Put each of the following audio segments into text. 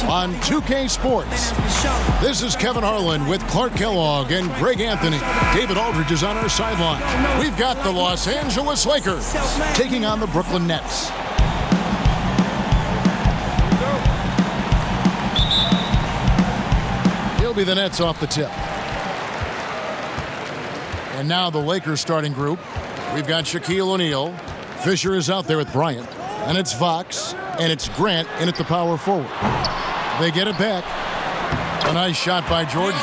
on 2K Sports. This is Kevin Harlan with Clark Kellogg and Greg Anthony. David Aldridge is on our sideline. We've got the Los Angeles Lakers taking on the Brooklyn Nets. He'll be the Nets off the tip. And now the Lakers starting group. We've got Shaquille O'Neal. Fisher is out there with Bryant. And it's Fox. And it's Grant in at the power forward. They get it back. A nice shot by Jordan.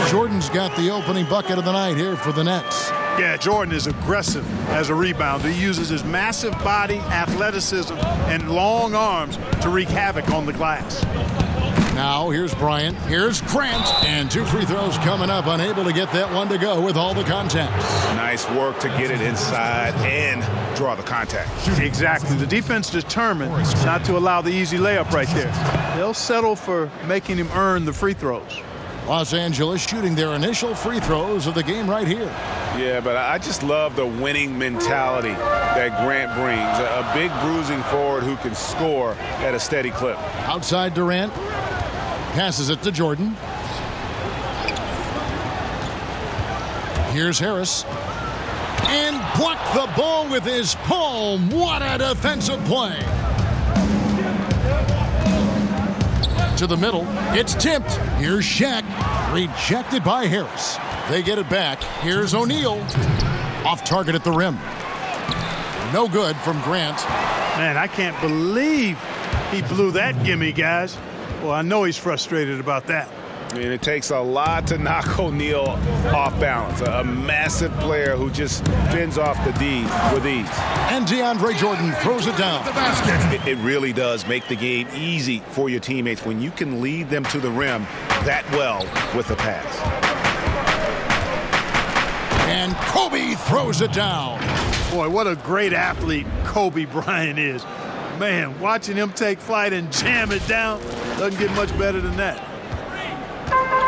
Jordan's got the opening bucket of the night here for the Nets. Yeah, Jordan is aggressive as a rebounder. He uses his massive body, athleticism, and long arms to wreak havoc on the glass. Now, here's Bryant. Here's Grant. And 2 free throws coming up. Unable to get that one to go with all the contacts. Nice work to get it inside and draw the contact. Exactly. The defense determined not to allow the easy layup right there. They'll settle for making him earn the free throws. Los Angeles shooting their initial free throws of the game right here. Yeah, but I just love the winning mentality that Grant brings. A big bruising forward who can score at a steady clip. Outside Durant. Passes it to Jordan. Here's Harris. And blocked the ball with his palm. What a defensive play. To the middle. It's tipped. Here's Shaq. Rejected by Harris. They get it back. Here's O'Neal. Off target at the rim. No good from Grant. Man, I can't believe he blew that gimme, guys. Well, I know he's frustrated about that. I mean, it takes a lot to knock O'Neal off balance. A massive player who just fends off the D with ease. And DeAndre Jordan throws it down. It really does make the game easy for your teammates when you can lead them to the rim that well with the pass. And Kobe throws it down. Boy, what a great athlete Kobe Bryant is. Man, watching him take flight and jam it down doesn't get much better than that.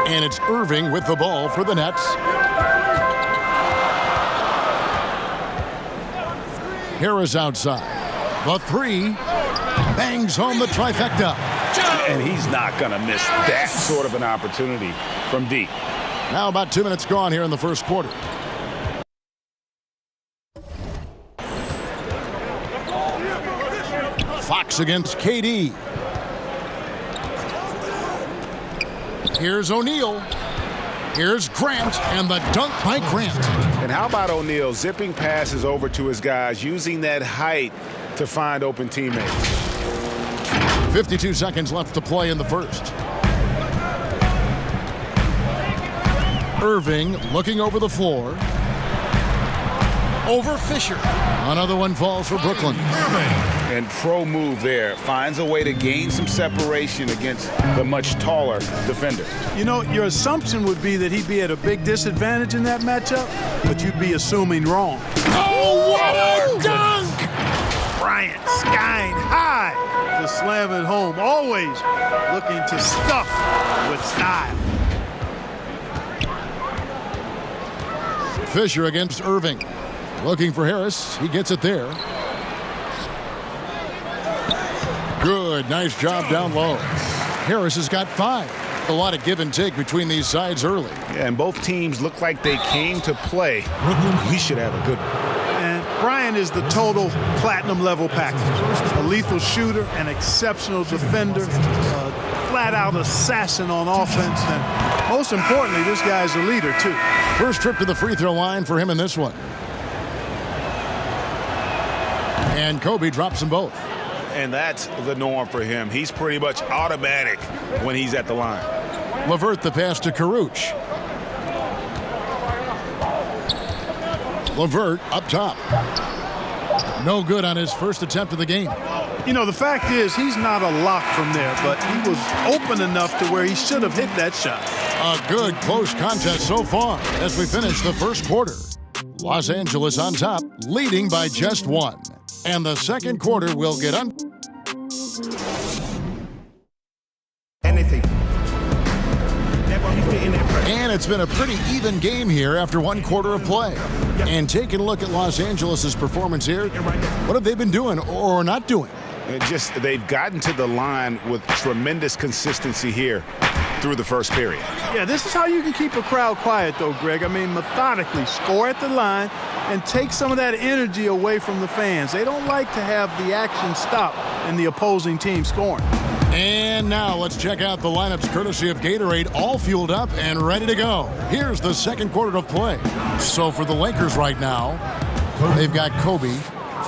And it's Irving with the ball for the Nets. Harris outside. The 3 bangs home the trifecta. And he's not going to miss that sort of an opportunity from deep. Now about 2 minutes gone here in the first quarter. Fox against KD. Here's O'Neal. Here's Grant, and the dunk by Grant. And how about O'Neal zipping passes over to his guys, using that height to find open teammates. 52 seconds left to play in the first. Irving looking over the floor. Over Fisher. Another one falls for Brooklyn. And pro move there. Finds a way to gain some separation against the much taller defender. You know, your assumption would be that he'd be at a big disadvantage in that matchup, but you'd be assuming wrong. Oh, what a dunk! Bryant skying high to slam it home. Always looking to stuff with style. Fisher against Irving. Looking for Harris. He gets it there. Good. Nice job down low. Harris has got 5. A lot of give and take between these sides early. Yeah, and both teams look like they came to play. We should have a good one. And Bryant is the total platinum level package. A lethal shooter, an exceptional defender, a flat-out assassin on offense, and most importantly, this guy's a leader too. First trip to the free throw line for him in this one. And Kobe drops them both. And that's the norm for him. He's pretty much automatic when he's at the line. LeVert the pass to Caruch. LeVert up top. No good on his first attempt of the game. You know, the fact is he's not a lock from there, but he was open enough to where he should have hit that shot. A good close contest so far as we finish the first quarter. Los Angeles on top, leading by just 1. And the second quarter will get on. Anything. And it's been a pretty even game here after 1 quarter of play. And taking a look at Los Angeles' performance here, what have they been doing or not doing? They've gotten to the line with tremendous consistency here through the first period. Yeah, this is how you can keep a crowd quiet, though, Greg. I mean, methodically score at the line and take some of that energy away from the fans. They don't like to have the action stop in the opposing team scoring. And now let's check out the lineups courtesy of Gatorade, all fueled up and ready to go. Here's the second quarter of play. So for the Lakers right now, they've got Kobe.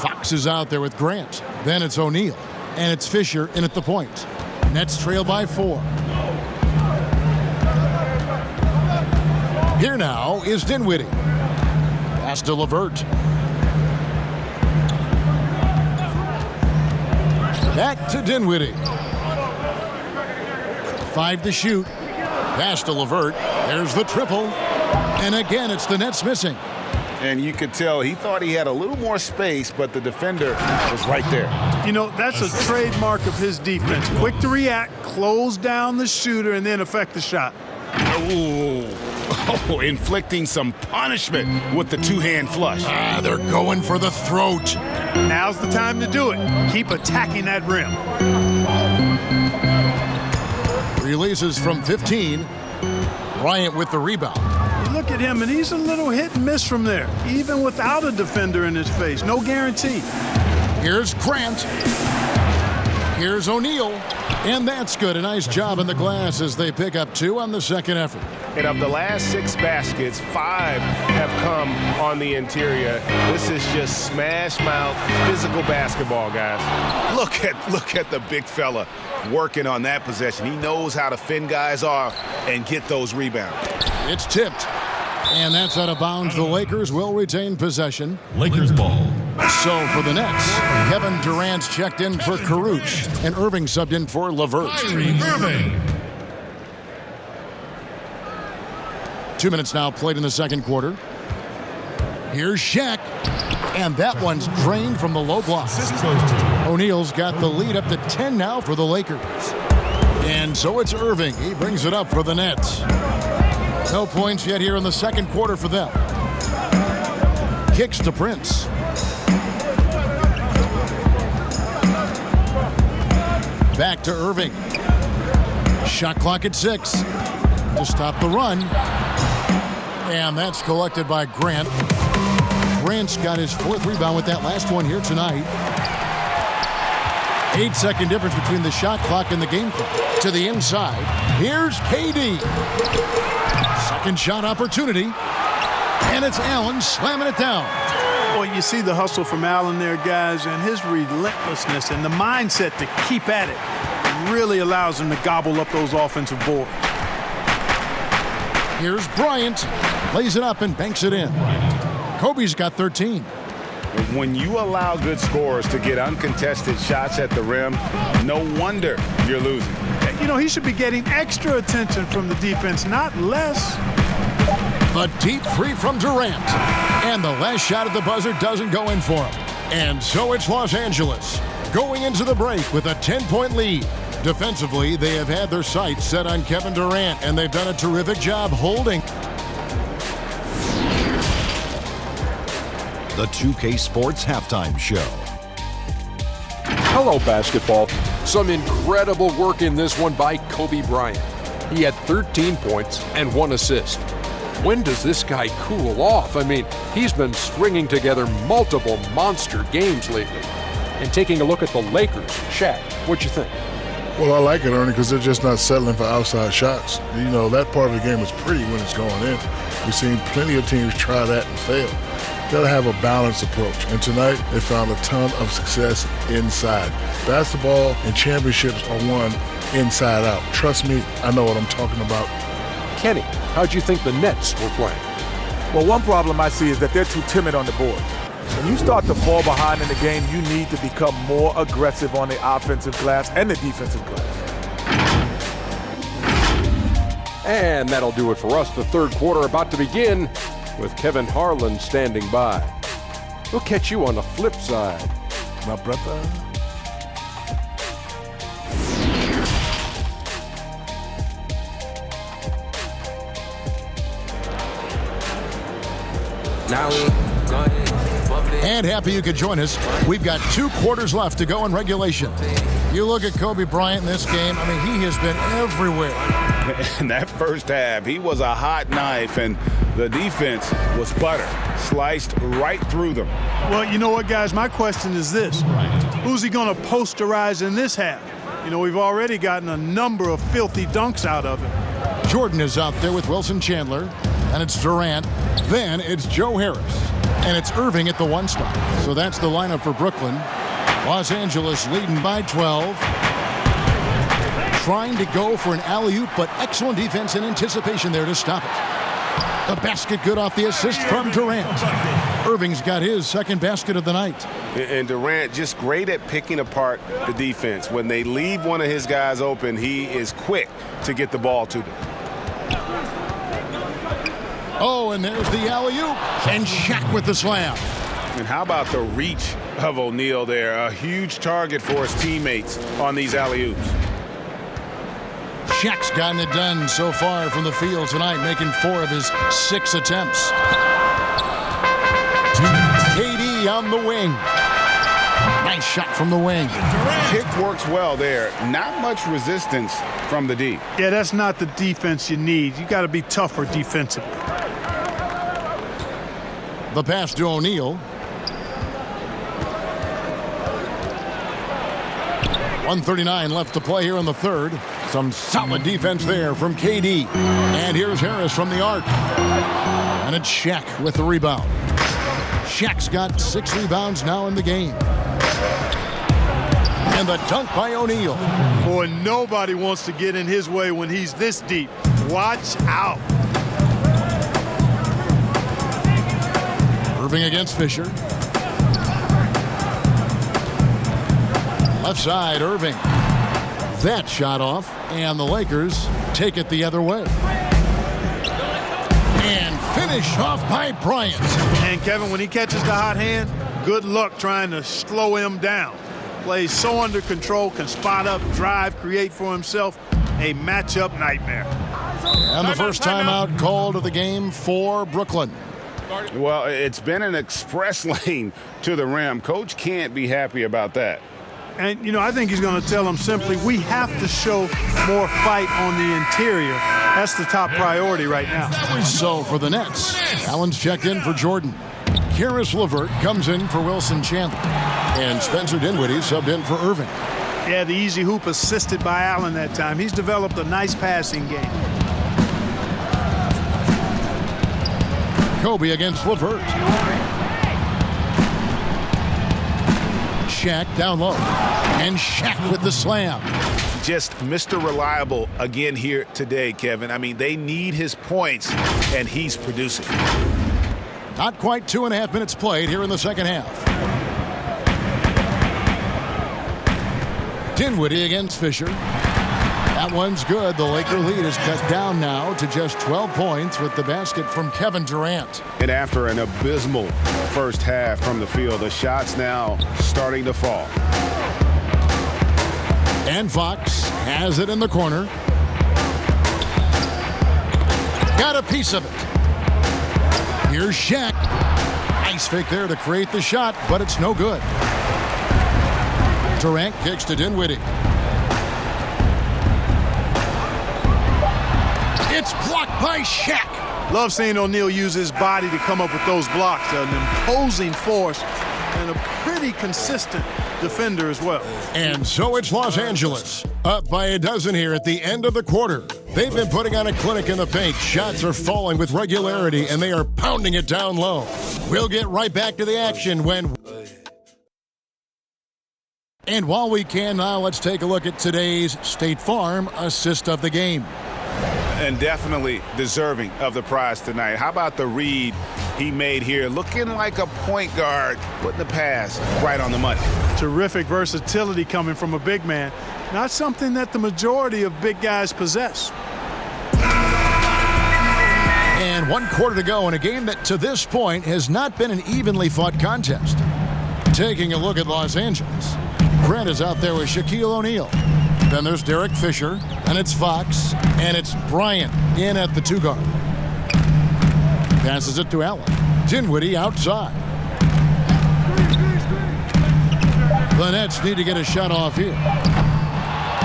Fox is out there with Grant. Then it's O'Neal. And it's Fisher in at the point. Nets trail by 4. Here now is Dinwiddie. Pass to LeVert. Back to Dinwiddie. 5 to shoot. Pass to LeVert. There's the triple. And again, it's the Nets missing. And you could tell he thought he had a little more space, but the defender was right there. You know, that's a trademark of his defense. Quick to react, close down the shooter, and then affect the shot. Oh, inflicting some punishment with the two-hand flush. They're going for the throat. Now's the time to do it. Keep attacking that rim. Releases from 15. Bryant with the rebound. You look at him, and he's a little hit and miss from there, even without a defender in his face. No guarantee. Here's Grant. Here's O'Neal. And that's good. A nice job in the glass as they pick up 2 on the second effort. And of the last 6 baskets, 5 have come on the interior. This is just smash mouth physical basketball, guys. Look at the big fella working on that possession. He knows how to fend guys off and get those rebounds. It's tipped. And that's out of bounds. The Lakers will retain possession. Lakers ball. So for the Nets, Kevin Durant's checked in for Caruth, and Irving subbed in for LeVert. Kyrie Irving. 2 minutes now played in the second quarter. Here's Shaq. And that one's drained from the low block. O'Neal's got the lead up to 10 now for the Lakers. And so it's Irving. He brings it up for the Nets. No points yet here in the second quarter for them. Kicks to Prince. Back to Irving. Shot clock at 6. To stop the run. And that's collected by Grant. Grant's got his 4th rebound with that last one here tonight. 8-second difference between the shot clock and the game clock. To the inside. Here's KD. Second shot opportunity. And it's Allen slamming it down. Boy, you see the hustle from Allen there, guys, and his relentlessness and the mindset to keep at it really allows him to gobble up those offensive boards. Here's Bryant. Lays it up and banks it in. Kobe's got 13. When you allow good scorers to get uncontested shots at the rim, no wonder you're losing. You know, he should be getting extra attention from the defense, not less. A deep 3 from Durant. And the last shot at the buzzer doesn't go in for him. And so it's Los Angeles going into the break with a 10-point lead. Defensively, they have had their sights set on Kevin Durant, and they've done a terrific job holding. The 2K Sports Halftime Show. Hello, basketball. Some incredible work in this one by Kobe Bryant. He had 13 points and 1 assist. When does this guy cool off? I mean, he's been stringing together multiple monster games lately. And taking a look at the Lakers, Shaq, what'd you think? Well, I like it, Ernie, because they're just not settling for outside shots. You know, that part of the game is pretty when it's going in. We've seen plenty of teams try that and fail. Got to have a balanced approach. And tonight, they found a ton of success inside. Basketball and championships are won inside out. Trust me, I know what I'm talking about. Kenny, how'd you think the Nets were playing? Well, one problem I see is that they're too timid on the board. When you start to fall behind in the game, you need to become more aggressive on the offensive glass and the defensive glass. And that'll do it for us. The third quarter about to begin with Kevin Harlan standing by. We'll catch you on the flip side, my brother. Now we go ahead, And happy you could join us. We've got 2 quarters left to go in regulation. You look at Kobe Bryant in this game, I mean, he has been everywhere. In that first half, he was a hot knife, and the defense was butter, sliced right through them. Well, you know what, guys? My question is this. Who's he going to posterize in this half? You know, we've already gotten a number of filthy dunks out of him. Jordan is out there with Wilson Chandler, and it's Durant. Then it's Joe Harris, and it's Irving at the 1 spot. So that's the lineup for Brooklyn. Los Angeles leading by 12. Trying to go for an alley-oop, but excellent defense and anticipation there to stop it. The basket good off the assist from Durant. Irving's got his 2nd basket of the night. And Durant just great at picking apart the defense. When they leave one of his guys open, he is quick to get the ball to them. Oh, and there's the alley-oop. And Shaq with the slam. And how about the reach of O'Neal there? A huge target for his teammates on these alley-oops. Shaq's gotten it done so far from the field tonight, making 4 of his 6 attempts. KD on the wing. Nice shot from the wing. Kick works well there. Not much resistance from the D. Yeah, that's not the defense you need. You got to be tougher defensively. The pass to O'Neal. 1:39 left to play here in the 3rd. Some solid defense there from KD. And here's Harris from the arc. And it's Shaq with the rebound. Shaq's got 6 rebounds now in the game. And the dunk by O'Neal. Boy, nobody wants to get in his way when he's this deep. Watch out. Irving against Fisher. Left side, Irving. That shot off, and the Lakers take it the other way. And finish off by Bryant. And Kevin, when he catches the hot hand, good luck trying to slow him down. Plays so under control, can spot up, drive, create for himself. A matchup nightmare. And the first timeout called of the game for Brooklyn. Well, it's been an express lane to the rim. Coach can't be happy about that. And, you know, I think he's going to tell them simply, we have to show more fight on the interior. That's the top priority right now. So for the Nets, Allen's checked in for Jordan. Karis LeVert comes in for Wilson Chandler. And Spencer Dinwiddie subbed in for Irving. Yeah, the easy hoop assisted by Allen that time. He's developed a nice passing game. Kobe against LeVert. Shaq down low. And Shaq with the slam. Just Mr. Reliable again here today, Kevin. I mean, they need his points, and he's producing. Not quite 2.5 minutes played here in the second half. Dinwiddie against Fisher. That one's good. The Laker lead is cut down now to just 12 points with the basket from Kevin Durant. And after an abysmal first half from the field, the shots now starting to fall. And Fox has it in the corner. Got a piece of it. Here's Shaq. Nice fake there to create the shot, but it's no good. Durant kicks to Dinwiddie. It's blocked by Shaq. Love seeing O'Neal use his body to come up with those blocks. An imposing force and a pretty consistent defender as well. And so it's Los Angeles, up by a dozen here at the end of the quarter. They've been putting on a clinic in the paint. Shots are falling with regularity, and they are pounding it down low. We'll get right back to the action when... And while we can now, let's take a look at today's State Farm assist of the game. And definitely deserving of the prize tonight. How about the read he made here? Looking like a point guard, putting the pass right on the money. Terrific versatility coming from a big man. Not something that the majority of big guys possess. And 1 quarter to go in a game that to this point has not been an evenly fought contest. Taking a look at Los Angeles. Grant is out there with Shaquille O'Neal. Then there's Derek Fisher, and it's Fox, and it's Bryant in at the 2 guard. Passes it to Allen. Dinwiddie outside. The Nets need to get a shot off here.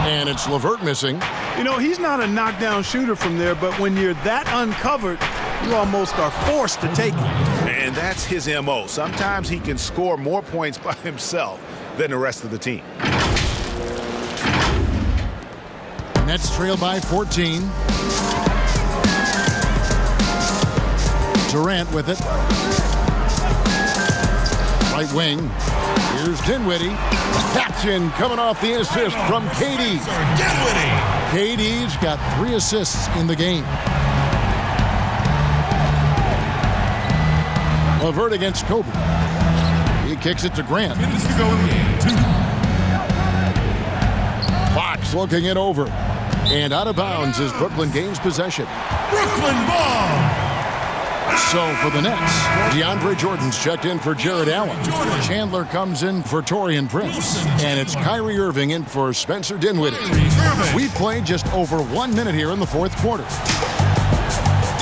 And it's LeVert missing. You know, he's not a knockdown shooter from there, but when you're that uncovered, you almost are forced to take it. And that's his MO. Sometimes he can score more points by himself than the rest of the team. Nets trail by 14. Durant with it. Right wing. Here's Dinwiddie. That's in, coming off the assist from KD. KD's got 3 assists in the game. LeVert against Kobe. He kicks it to Grant. Fox looking it over. And out of bounds as Brooklyn gains possession. Brooklyn ball. So for the Nets, DeAndre Jordan's checked in for Jared Allen. Chandler comes in for Taurean Prince. And it's Kyrie Irving in for Spencer Dinwiddie. We played just over 1 minute here in the fourth quarter.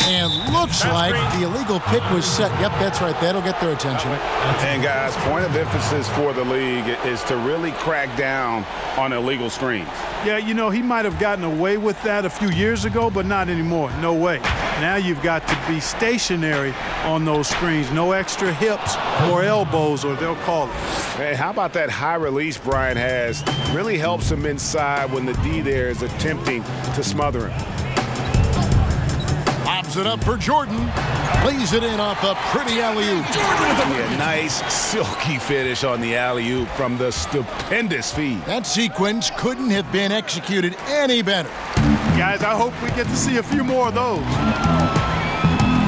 And looks like the illegal pick was set. Yep, that's right. That'll get their attention. And guys, point of emphasis for the league is to really crack down on illegal screens. Yeah, you know, he might have gotten away with that a few years ago, but not anymore. No way. Now you've got to be stationary on those screens. No extra hips or elbows, or they'll call it. Hey, how about that high release Brian has? Really helps him inside when the D there is attempting to smother him. Lobs it up for Jordan. Lays it in off a pretty alley-oop. Yeah, nice silky finish on the alley-oop from the stupendous feed. That sequence couldn't have been executed any better. Guys, I hope we get to see a few more of those.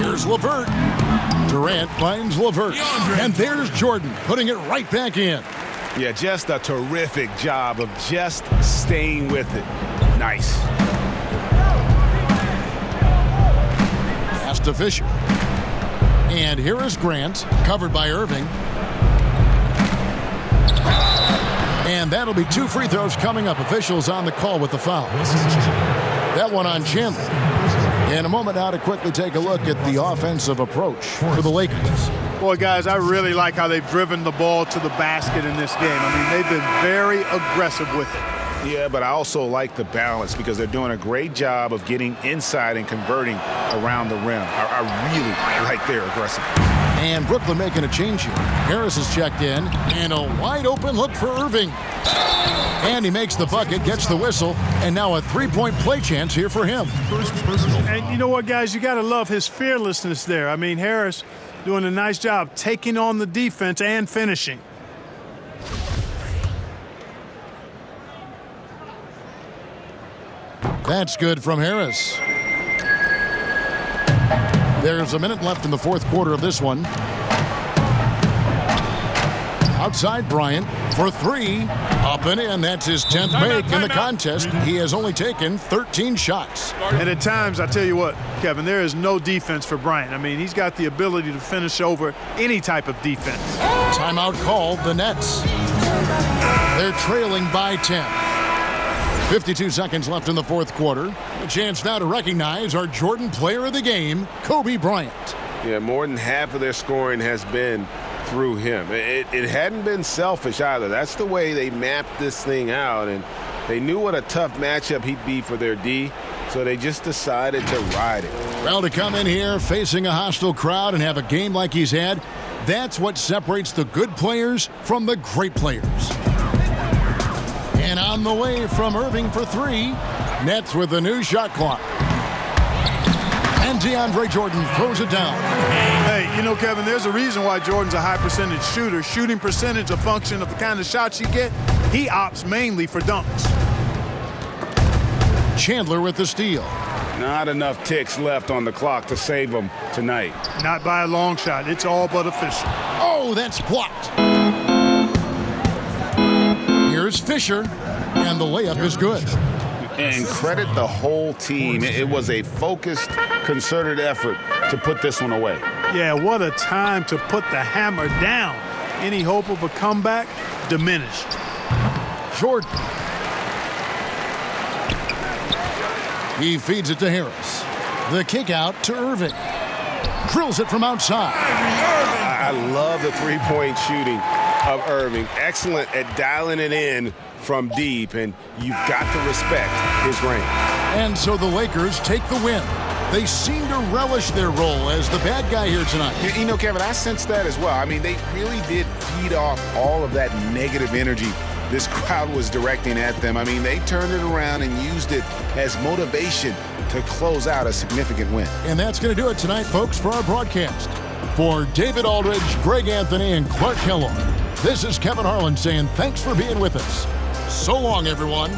Here's LeVert. Durant finds LeVert. And there's Jordan putting it right back in. Yeah, just a terrific job of just staying with it. Nice. Pass to Fisher. And here is Grant, covered by Irving. And that'll be 2 free throws coming up. Officials on the call with the foul. That one on Chandler. In a moment now to quickly take a look at the offensive approach for the Lakers. Boy, guys, I really like how they've driven the ball to the basket in this game. I mean, they've been very aggressive with it. Yeah, but I also like the balance because they're doing a great job of getting inside and converting around the rim. I really like their aggressiveness. And Brooklyn making a change here. Harris is checked in, and a wide open look for Irving. And he makes the bucket, gets the whistle, and now a 3-point play chance here for him. And you know what, guys? You got to love his fearlessness there. I mean, Harris doing a nice job taking on the defense and finishing. That's good from Harris. There's a minute left in the fourth quarter of this one. Outside Bryant for 3. Up and in. That's his 10th make in the contest. He has only taken 13 shots. And at times, I tell you what, Kevin, there is no defense for Bryant. I mean, he's got the ability to finish over any type of defense. Timeout called, the Nets. They're trailing by 10. 52 seconds left in the fourth quarter. A chance now to recognize our Jordan player of the game, Kobe Bryant. Yeah, more than half of their scoring has been through him. It hadn't been selfish either. That's the way they mapped this thing out, and they knew what a tough matchup he'd be for their D, so they just decided to ride it. Well, to come in here facing a hostile crowd and have a game like he's had, that's what separates the good players from the great players. And on the way from Irving for 3. Nets with a new shot clock. And DeAndre Jordan throws it down. Hey, you know, Kevin, there's a reason why Jordan's a high percentage shooter. Shooting percentage a function of the kind of shots you get. He opts mainly for dunks. Chandler with the steal. Not enough ticks left on the clock to save them tonight. Not by a long shot. It's all but official. Oh, that's blocked. Here's Fisher, and the layup is good. And credit the whole team. It was a focused, concerted effort to put this one away. Yeah, what a time to put the hammer down. Any hope of a comeback diminished. Jordan. He feeds it to Harris. The kick out to Irving. Drills it from outside. I love the three-point shooting of Irving. Excellent at dialing it in from deep, and you've got to respect his range. And so the Lakers take the win. They seem to relish their role as the bad guy here tonight. You know, Kevin, I sense that as well. I mean, they really did feed off all of that negative energy this crowd was directing at them. I mean, they turned it around and used it as motivation to close out a significant win. And that's going to do it tonight, folks, for our broadcast. For David Aldridge, Greg Anthony, and Clark Kellogg, this is Kevin Harlan saying thanks for being with us. So long, everyone.